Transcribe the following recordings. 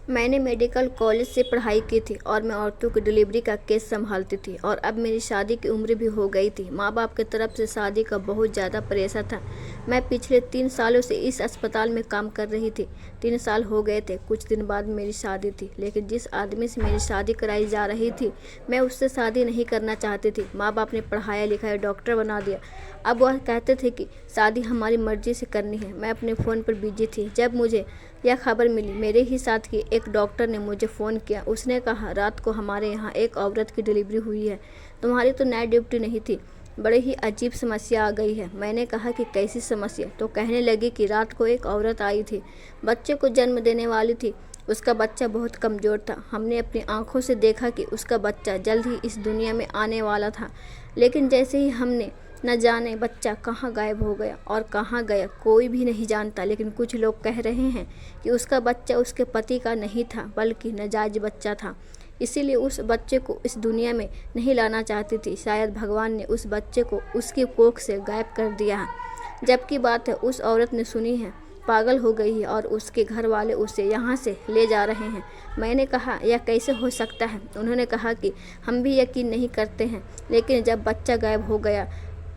मैंने medical college से पढ़ाई की थी और मैं औरतों की डिलीवरी का केस संभालती थी और अब मेरी शादी की उम्र भी हो गई थी। माँ बाप की तरफ से शादी का बहुत ज़्यादा प्रेशर था। मैं पिछले 3 सालों से इस अस्पताल में काम कर रही थी। 3 साल हो गए थे। कुछ दिन बाद मेरी शादी थी, लेकिन जिस आदमी से मेरी शादी कराई जा रही थी, मैं उससे शादी नहीं करना चाहती थी। माँ बाप ने पढ़ाया लिखाया डॉक्टर बना दिया। अब वह कहते थे कि शादी हमारी मर्जी से करनी है। मैं अपने फ़ोन पर बिजी थी जब मुझे यह खबर मिली। मेरे ही साथ की एक डॉक्टर ने मुझे फ़ोन किया। उसने कहा, रात को हमारे यहाँ एक औरत की डिलीवरी हुई है। तुम्हारी तो नाइट ड्यूटी नहीं थी। बड़े ही अजीब समस्या आ गई है। मैंने कहा कि कैसी समस्या? तो कहने लगी कि रात को एक औरत आई थी, बच्चे को जन्म देने वाली थी। उसका बच्चा बहुत कमज़ोर था। हमने अपनी आंखों से देखा कि उसका बच्चा जल्द ही इस दुनिया में आने वाला था, लेकिन जैसे ही हमने न जाने बच्चा कहाँ गायब हो गया और कहाँ गया कोई भी नहीं जानता। लेकिन कुछ लोग कह रहे हैं कि उसका बच्चा उसके पति का नहीं था, बल्कि नाजायज बच्चा था। इसीलिए उस बच्चे को इस दुनिया में नहीं लाना चाहती थी। शायद भगवान ने उस बच्चे को उसकी कोख से गायब कर दिया है। जबकि बात है उस औरत ने सुनी है, पागल हो गई है और उसके घर वाले उसे यहाँ से ले जा रहे हैं। मैंने कहा, यह कैसे हो सकता है? उन्होंने कहा कि हम भी यकीन नहीं करते हैं, लेकिन जब बच्चा गायब हो गया,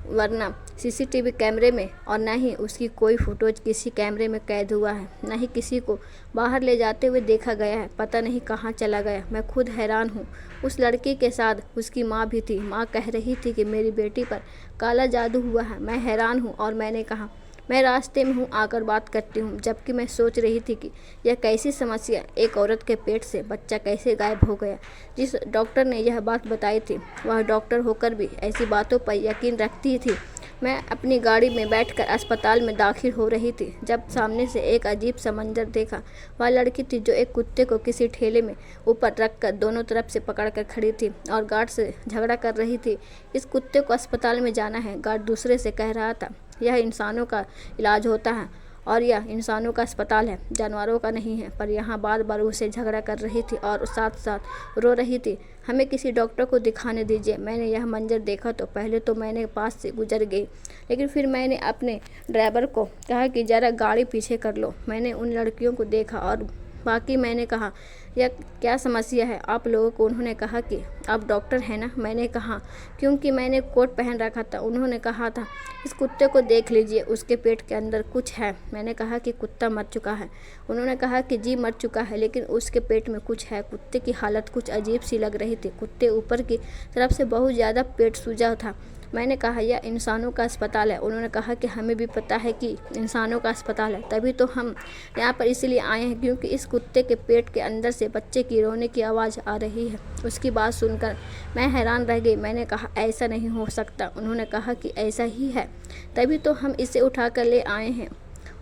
वरना सीसीटीवी कैमरे में और न ही उसकी कोई फुटेज किसी कैमरे में कैद हुआ है, न ही किसी को बाहर ले जाते हुए देखा गया है। पता नहीं कहाँ चला गया। मैं खुद हैरान हूँ। उस लड़की के साथ उसकी माँ भी थी। माँ कह रही थी कि मेरी बेटी पर काला जादू हुआ है। मैं हैरान हूँ और मैंने कहा, मैं रास्ते में हूँ, आकर बात करती हूँ। जबकि मैं सोच रही थी कि यह कैसी समस्या, एक औरत के पेट से बच्चा कैसे गायब हो गया। जिस डॉक्टर ने यह बात बताई थी, वह डॉक्टर होकर भी ऐसी बातों पर यकीन रखती थी। मैं अपनी गाड़ी में बैठकर अस्पताल में दाखिल हो रही थी जब सामने से एक अजीब सा मंजर देखा। वह लड़की थी जो एक कुत्ते को किसी ठेले में ऊपर रखकर दोनों तरफ से पकड़कर खड़ी थी और गार्ड से झगड़ा कर रही थी। इस कुत्ते को अस्पताल में जाना है, गार्ड दूसरे से कह रहा था। यह इंसानों का इलाज होता है और यह इंसानों का अस्पताल है, जानवरों का नहीं है। पर यहाँ बार बार उसे झगड़ा कर रही थी और साथ साथ रो रही थी। हमें किसी डॉक्टर को दिखाने दीजिए। मैंने यह मंजर देखा तो पहले तो मैंने पास से गुजर गई, लेकिन फिर मैंने अपने ड्राइवर को कहा कि ज़रा गाड़ी पीछे कर लो। मैंने उन लड़कियों को देखा और बाकी मैंने कहा, यह क्या समस्या है आप लोगों को? उन्होंने कहा कि आप डॉक्टर हैं ना? मैंने कहा, क्योंकि मैंने कोट पहन रखा था। उन्होंने कहा था, इस कुत्ते को देख लीजिए, उसके पेट के अंदर कुछ है। मैंने कहा कि कुत्ता मर चुका है। उन्होंने कहा कि जी मर चुका है, लेकिन उसके पेट में कुछ है। कुत्ते की हालत कुछ अजीब सी लग रही थी। कुत्ते ऊपर की तरफ से बहुत ज़्यादा पेट सूजा था। मैंने कहा, यह इंसानों का अस्पताल है। उन्होंने कहा कि हमें भी पता है कि इंसानों का अस्पताल है, तभी तो हम यहाँ पर इसलिए आए हैं क्योंकि इस कुत्ते के पेट के अंदर से बच्चे की रोने की आवाज़ आ रही है। उसकी बात सुनकर मैं हैरान रह गई। मैंने कहा, ऐसा नहीं हो सकता। उन्होंने कहा कि ऐसा ही है, तभी तो हम इसे उठा कर ले आए हैं।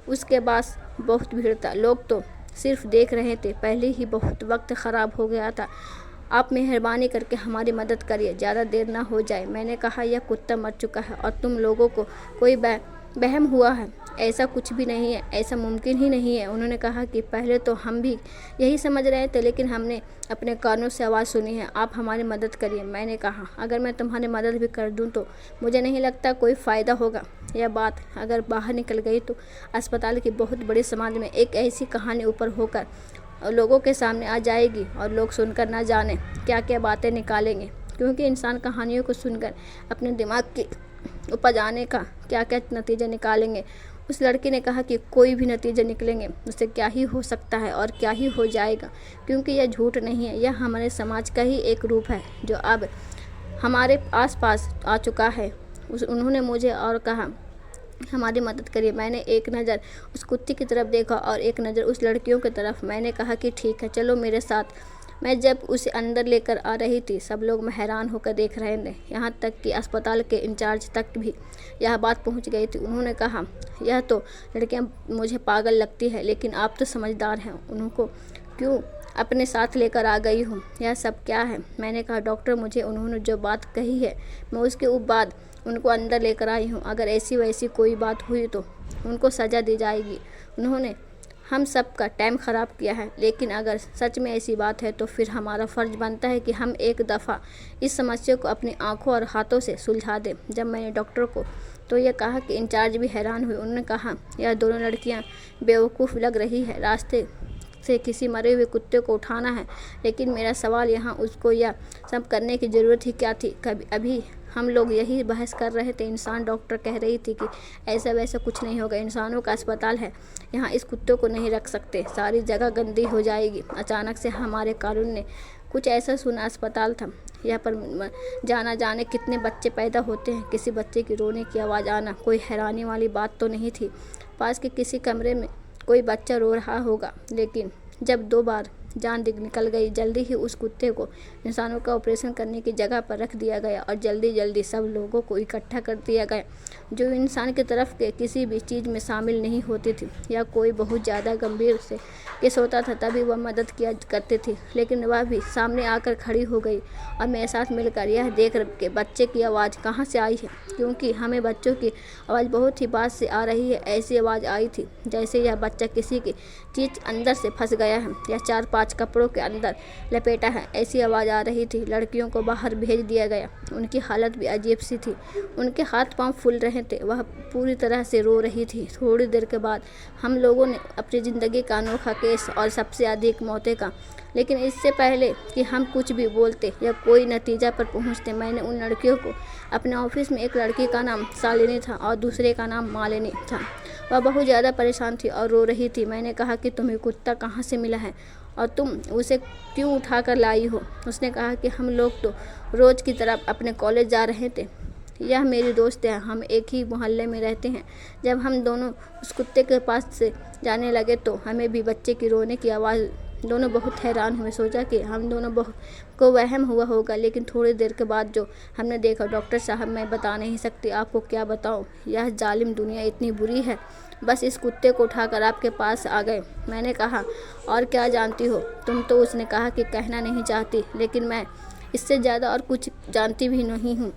उसके पास बहुत भीड़ था, लोग तो सिर्फ देख रहे थे। पहले ही बहुत वक्त ख़राब हो गया था। आप मेहरबानी करके हमारी मदद करिए, ज़्यादा देर ना हो जाए। मैंने कहा, यह कुत्ता मर चुका है और तुम लोगों को कोई वहम हुआ है। ऐसा कुछ भी नहीं है, ऐसा मुमकिन ही नहीं है। उन्होंने कहा कि पहले तो हम भी यही समझ रहे थे, लेकिन हमने अपने कानों से आवाज़ सुनी है। आप हमारी मदद करिए। मैंने कहा, अगर मैं तुम्हारी मदद भी कर दूं तो मुझे नहीं लगता कोई फ़ायदा होगा। यह बात अगर बाहर निकल गई तो अस्पताल की बहुत बड़ी समाज में एक ऐसी कहानी ऊपर होकर लोगों के सामने आ जाएगी और लोग सुनकर ना जाने क्या क्या बातें निकालेंगे, क्योंकि इंसान कहानियों को सुनकर अपने दिमाग की उपज आने का क्या क्या नतीजे निकालेंगे। उस लड़की ने कहा कि कोई भी नतीजे निकलेंगे, उससे क्या ही हो सकता है और क्या ही हो जाएगा, क्योंकि यह झूठ नहीं है। यह हमारे समाज का ही एक रूप है जो अब हमारे आसपास आ चुका है। उन्होंने मुझे और कहा, हमारी मदद करिए। मैंने एक नज़र उस कुत्ते की तरफ देखा और एक नज़र उस लड़कियों की तरफ। मैंने कहा कि ठीक है, चलो मेरे साथ। मैं जब उसे अंदर लेकर आ रही थी, सब लोग हैरान होकर देख रहे थे। यहाँ तक कि अस्पताल के इंचार्ज तक भी यह बात पहुँच गई थी। उन्होंने कहा, यह तो लड़कियाँ मुझे पागल लगती है, लेकिन आप तो समझदार हैं, उनको क्यों अपने साथ लेकर आ गई हूँ? यह सब क्या है? मैंने कहा, डॉक्टर, मुझे उन्होंने जो बात कही है मैं उसके बाद उनको अंदर लेकर आई हूँ। अगर ऐसी वैसी कोई बात हुई तो उनको सज़ा दी जाएगी। उन्होंने हम सब का टाइम ख़राब किया है, लेकिन अगर सच में ऐसी बात है तो फिर हमारा फ़र्ज़ बनता है कि हम एक दफ़ा इस समस्या को अपनी आंखों और हाथों से सुलझा दें। जब मैंने डॉक्टर को तो यह कहा कि इंचार्ज भी हैरान हुए। उन्होंने कहा, यह दोनों लड़कियां बेवकूफ़ लग रही है। रास्ते से किसी मरे हुए कुत्ते को उठाना है। लेकिन मेरा सवाल यहाँ उसको यह सब करने की ज़रूरत ही क्या थी? कभी अभी हम लोग यही बहस कर रहे थे। इंसान डॉक्टर कह रही थी कि ऐसा वैसा कुछ नहीं होगा, इंसानों का अस्पताल है, यहाँ इस कुत्ते को नहीं रख सकते, सारी जगह गंदी हो जाएगी। अचानक से हमारे कानून ने कुछ ऐसा सुना, अस्पताल था यहाँ पर, जाना जाने कितने बच्चे पैदा होते हैं, किसी बच्चे की रोने की आवाज़ आना कोई हैरानी वाली बात तो नहीं थी। पास के किसी कमरे में कोई बच्चा रो रहा होगा। लेकिन जब 2 बार जान निकल गई, जल्दी ही उस कुत्ते को इंसानों का ऑपरेशन करने की जगह पर रख दिया गया और जल्दी जल्दी सब लोगों को इकट्ठा कर दिया गया जो इंसान की तरफ के किसी भी चीज़ में शामिल नहीं होती थी, या कोई बहुत ज़्यादा गंभीर से केस होता था तभी वह मदद किया करती थी। लेकिन वह भी सामने आकर खड़ी हो गई और मेरे साथ मिलकर यह देख के बच्चे की आवाज़ कहाँ से आई है, क्योंकि हमें बच्चों की आवाज़ बहुत ही बात से आ रही है, ऐसी आवाज़ आई थी जैसे यह बच्चा किसी की चीज़ अंदर से फंस गया है या 4-5 कपड़ों के अंदर लपेटा है, ऐसी आवाज़ आ रही थी। लड़कियों को बाहर भेज दिया गया, उनकी हालत भी अजीब सी थी, उनके हाथ पांव फूल रहे थे, वह पूरी तरह से रो रही थी। थोड़ी देर के बाद हम लोगों ने अपनी ज़िंदगी का अनोखा केस और सबसे अधिक मौतें का, लेकिन इससे पहले कि हम कुछ भी बोलते या कोई नतीजा पर पहुंचते, मैंने उन लड़कियों को अपने ऑफिस में, एक लड़की का नाम शालिनी था और दूसरे का नाम मालिनी था, वह बहुत ज़्यादा परेशान थी और रो रही थी। मैंने कहा कि तुम्हें कुत्ता कहाँ से मिला है और तुम उसे क्यों उठा कर लाई हो? उसने कहा कि हम लोग तो रोज़ की तरह अपने कॉलेज जा रहे थे, यह मेरी दोस्त है, हम एक ही मोहल्ले में रहते हैं। जब हम दोनों उस कुत्ते के पास से जाने लगे तो हमें भी बच्चे की रोने की आवाज़, दोनों बहुत हैरान हुए, सोचा कि हम दोनों को वहम हुआ होगा। लेकिन थोड़ी देर के बाद जो हमने देखा, डॉक्टर साहब मैं बता नहीं सकती, आपको क्या बताऊं, यह जालिम दुनिया इतनी बुरी है, बस इस कुत्ते को उठाकर आपके पास आ गए। मैंने कहा और क्या जानती हो तुम? तो उसने कहा कि कहना नहीं चाहती, लेकिन मैं इससे ज़्यादा और कुछ जानती भी नहीं हूँ।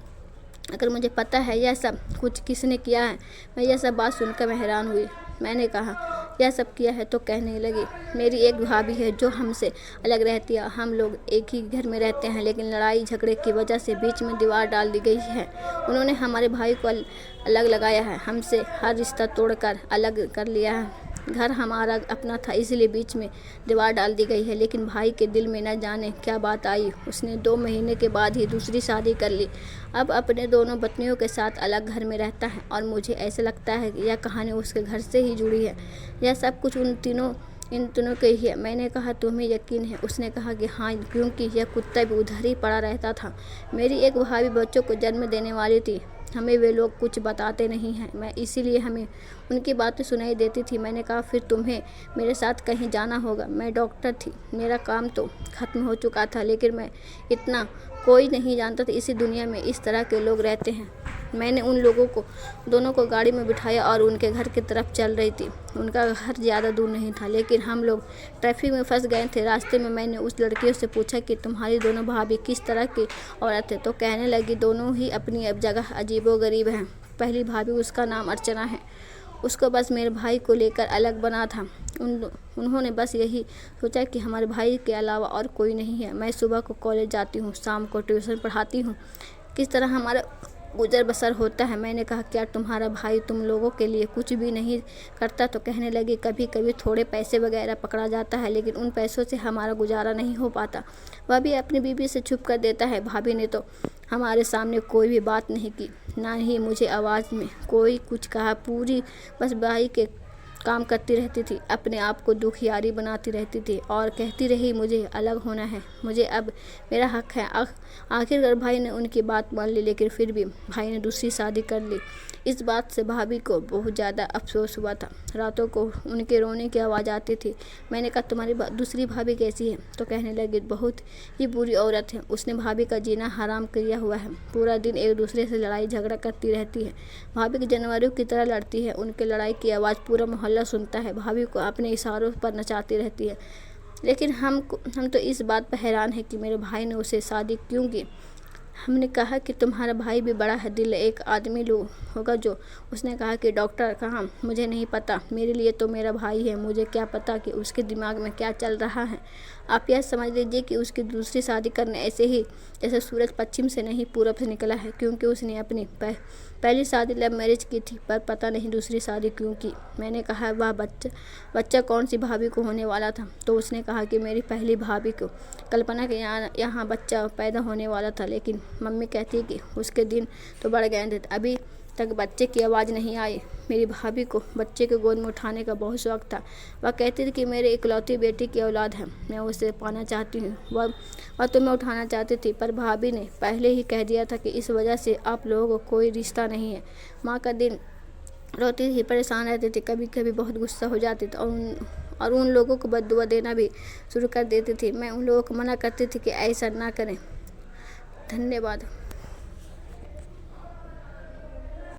अगर मुझे पता है यह सब कुछ किसने किया है। मैं यह सब बात सुनकर मैं हैरान हुई। मैंने कहा यह सब किया है तो कहने लगी, मेरी एक भाभी है जो हमसे अलग रहती है, हम लोग एक ही घर में रहते हैं, लेकिन लड़ाई झगड़े की वजह से बीच में दीवार डाल दी गई है। उन्होंने हमारे भाई को अलग लगाया है, हमसे हर रिश्ता तोड़कर अलग कर लिया है। घर हमारा अपना था, इसलिए बीच में दीवार डाल दी गई है। लेकिन भाई के दिल में न जाने क्या बात आई, उसने 2 महीने के बाद ही दूसरी शादी कर ली, अब अपने दोनों पत्नियों के साथ अलग घर में रहता है। और मुझे ऐसा लगता है कि यह कहानी उसके घर से ही जुड़ी है, यह सब कुछ इन तीनों के ही है। मैंने कहा तुम्हें यकीन है? उसने कहा कि हाँ, क्योंकि यह कुत्ता भी उधर ही पड़ा रहता था। मेरी एक भाभी बच्चों को जन्म देने वाली थी, हमें वे लोग कुछ बताते नहीं हैं, मैं इसीलिए हमें उनकी बातें सुनाई देती थी। मैंने कहा फिर तुम्हें मेरे साथ कहीं जाना होगा। मैं डॉक्टर थी, मेरा काम तो ख़त्म हो चुका था, लेकिन मैं इतना कोई नहीं जानता था इसी दुनिया में इस तरह के लोग रहते हैं। मैंने उन लोगों को दोनों को गाड़ी में बिठाया और उनके घर की तरफ चल रही थी। उनका घर ज़्यादा दूर नहीं था, लेकिन हम लोग ट्रैफिक में फंस गए थे। रास्ते में मैंने उस लड़कियों से पूछा कि तुम्हारी दोनों भाभी किस तरह की औरत है, तो कहने लगी दोनों ही अपनी जगह अजीबोगरीब हैं। पहली भाभी, उसका नाम अर्चना है, उसको बस मेरे भाई को लेकर अलग बना था। उन्होंने बस यही सोचा कि हमारे भाई के अलावा और कोई नहीं है। मैं सुबह को कॉलेज जाती हूँ, शाम को ट्यूशन पढ़ाती हूँ, किस तरह हमारा गुजर बसर होता है। मैंने कहा क्या तुम्हारा भाई तुम लोगों के लिए कुछ भी नहीं करता? तो कहने लगी कभी कभी थोड़े पैसे वगैरह पकड़ा जाता है, लेकिन उन पैसों से हमारा गुजारा नहीं हो पाता, वह भी अपनी बीवी से छुप कर देता है। भाभी ने तो हमारे सामने कोई भी बात नहीं की, ना ही मुझे आवाज़ में कोई कुछ कहा, पूरी बस भाई के काम करती रहती थी, अपने आप को दुखियारी बनाती रहती थी और कहती रही मुझे अलग होना है, मुझे अब मेरा हक है। आखिरकार भाई ने उनकी बात मान ली, लेकिन फिर भी भाई ने दूसरी शादी कर ली। इस बात से भाभी को बहुत ज़्यादा अफसोस हुआ था। रातों को उनके रोने की आवाज़ आती थी। मैंने कहा तुम्हारी दूसरी भाभी कैसी है? तो कहने लगी बहुत ही बुरी औरत है, उसने भाभी का जीना हराम किया हुआ है, पूरा दिन एक दूसरे से लड़ाई झगड़ा करती रहती है, भाभी की जानवरों की तरह लड़ती है, उनके लड़ाई की आवाज़ पूरा मोहल्ला सुनता है, भाभी को अपने इशारों पर नचाती रहती है। लेकिन हम तो इस बात पर हैरान है कि मेरे भाई ने उसे शादी क्यों की। हमने कहा कि तुम्हारा भाई भी बड़ा है दिल एक आदमी लोग होगा जो। उसने कहा कि डॉक्टर कहाँ, मुझे नहीं पता, मेरे लिए तो मेरा भाई है, मुझे क्या पता कि उसके दिमाग में क्या चल रहा है। आप यह समझ लीजिए कि उसकी दूसरी शादी करने ऐसे ही जैसे सूरज पश्चिम से नहीं पूरब से निकला है, क्योंकि उसने अपनी पहली शादी लव मैरिज की थी, पर पता नहीं दूसरी शादी क्यों की। मैंने कहा वह बच्चा कौन सी भाभी को होने वाला था, तो उसने कहा कि मेरी पहली भाभी को कल्पना के यहाँ बच्चा पैदा होने वाला था, लेकिन मम्मी कहती कि उसके दिन तो बढ़ गए थे, अभी तक बच्चे की आवाज़ नहीं आई। मेरी भाभी को बच्चे को गोद में उठाने का बहुत शौक था। वह कहती थी कि मेरे इकलौती बेटी की औलाद है, मैं उसे पाना चाहती हूँ। वह तुम्हें उठाना चाहती थी, पर भाभी ने पहले ही कह दिया था कि इस वजह से आप लोगों को कोई रिश्ता नहीं है। माँ का दिन रोती थी, परेशान रहती थी, कभी कभी बहुत गुस्सा हो जाती थी और उन लोगों को बद्दुआ देना भी शुरू कर देती थी। मैं उन लोगों को मना करती थी कि ऐसा ना करें। धन्यवाद।